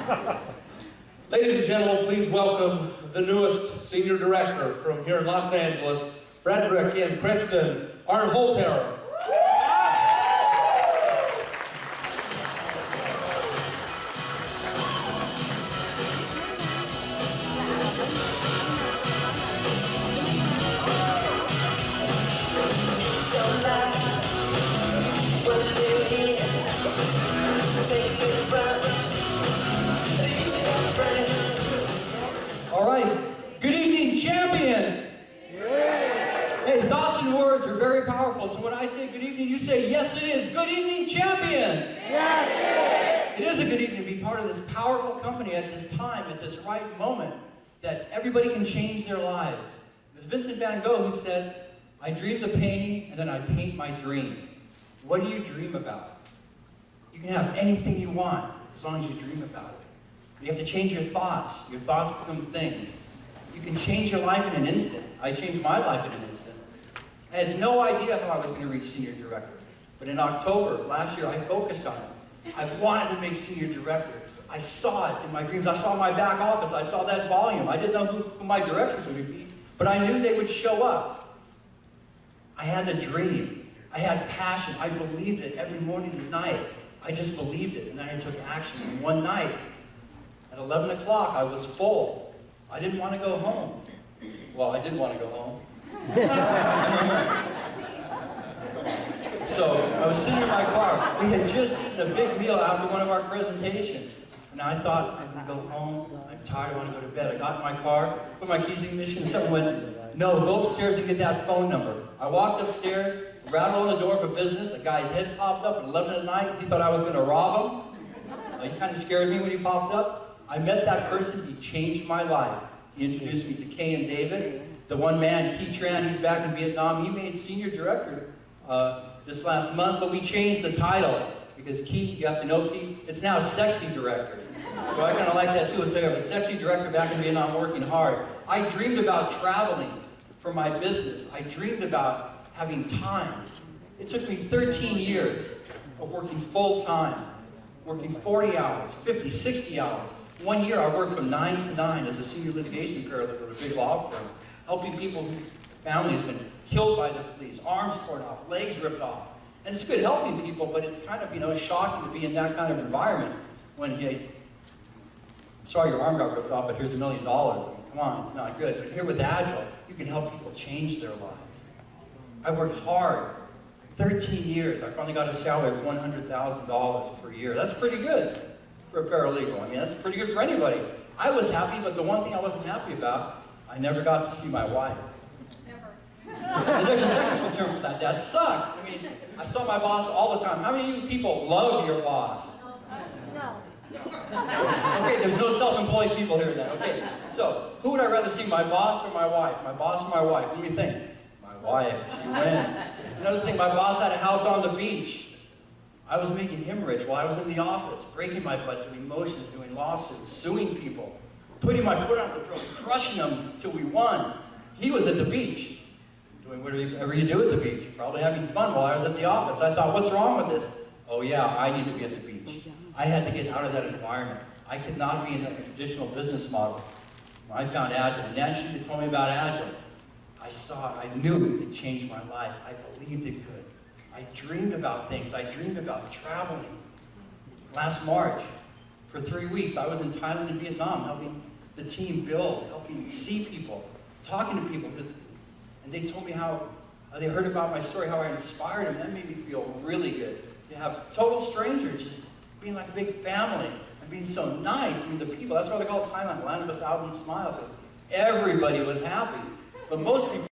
Ladies and gentlemen, please welcome the newest senior director from here in Los Angeles, Frederick and Kristen Arnhoelter. All right, good evening, champion. Hey, thoughts and words are very powerful. So when I say good evening, you say, yes, it is. Good evening, champion. Yes, it is a good evening to be part of this powerful company at this time, at this right moment, that everybody can change their lives. It was Vincent van Gogh who said, I dream the painting and then I paint my dream. What do you dream about? You can have anything you want as long as you dream about it. You have to change your thoughts. Your thoughts become things. You can change your life in an instant. I changed my life in an instant. I had no idea how I was going to reach senior director. But in October last year, I focused on it. I wanted to make senior director. I saw it in my dreams. I saw my back office. I saw that volume. I didn't know who my directors would be, but I knew they would show up. I had the dream. I had passion. I believed it every morning and night. I just believed it, and then I took action. And one night, at 11 o'clock, I was full. I didn't want to go home. Well, I did want to go home. So I was sitting in my car. We had just eaten a big meal after one of our presentations. And I thought, I'm going to go home. I'm tired. I want to go to bed. I got in my car, put my keys in the ignition, and someone went, no, go upstairs and get that phone number. I walked upstairs, rattled on the door of a business. A guy's head popped up at 11 at night. He thought I was going to rob him. He kind of scared me when he popped up. I met that person. He changed my life. He introduced me to Kay and David. The one man, Key Tran, he's back in Vietnam. He made senior director this last month, but we changed the title because Key, you have to know Key, it's now sexy director. So I kind of like that too. So I have a sexy director back in Vietnam working hard. I dreamed about traveling for my business. I dreamed about having time. It took me 13 years of working full time, working 40 hours, 50, 60 hours. 1 year I worked from 9 to 9 as a senior litigation paralegal at a big law firm, helping people whose families have been killed by the police, arms torn off, legs ripped off. And it's good helping people, but it's kind of, shocking to be in that kind of environment when, hey, sorry your arm got ripped off, but here's $1 million. I mean, come on, it's not good. But here with Agile, you can help people change their lives. I worked hard, 13 years. I finally got a salary of $100,000 per year. That's pretty good for a paralegal. I mean, that's pretty good for anybody. I was happy, but the one thing I wasn't happy about, I never got to see my wife. Never. There's a technical term for that. That sucks. I mean, I saw my boss all the time. How many of you people love your boss? no. Okay, there's no self-employed people here then. Okay, so who would I rather see, my boss or my wife? My boss or my wife? Let me think. My wife, she wins. Another thing, my boss had a house on the beach. I was making him rich while I was in the office, breaking my butt, doing motions, doing lawsuits, suing people, putting my foot on the throat, crushing them till we won. He was at the beach, doing whatever you do at the beach, probably having fun while I was at the office. I thought, what's wrong with this? Oh yeah, I need to be at the beach. I had to get out of that environment. I could not be in a traditional business model. When I found Agile, and Nan Schuster told me about Agile, I saw it, I knew it changed my life. I believed it could. I dreamed about things. I dreamed about traveling. Last March, for 3 weeks, I was in Thailand and Vietnam helping the team build, helping see people, talking to people. And they told me how they heard about my story, how I inspired them. That made me feel really good. To have total strangers just being like a big family and being so nice. I mean, the people, that's why they call it Thailand, land of 1,000 smiles. Everybody was happy. But most people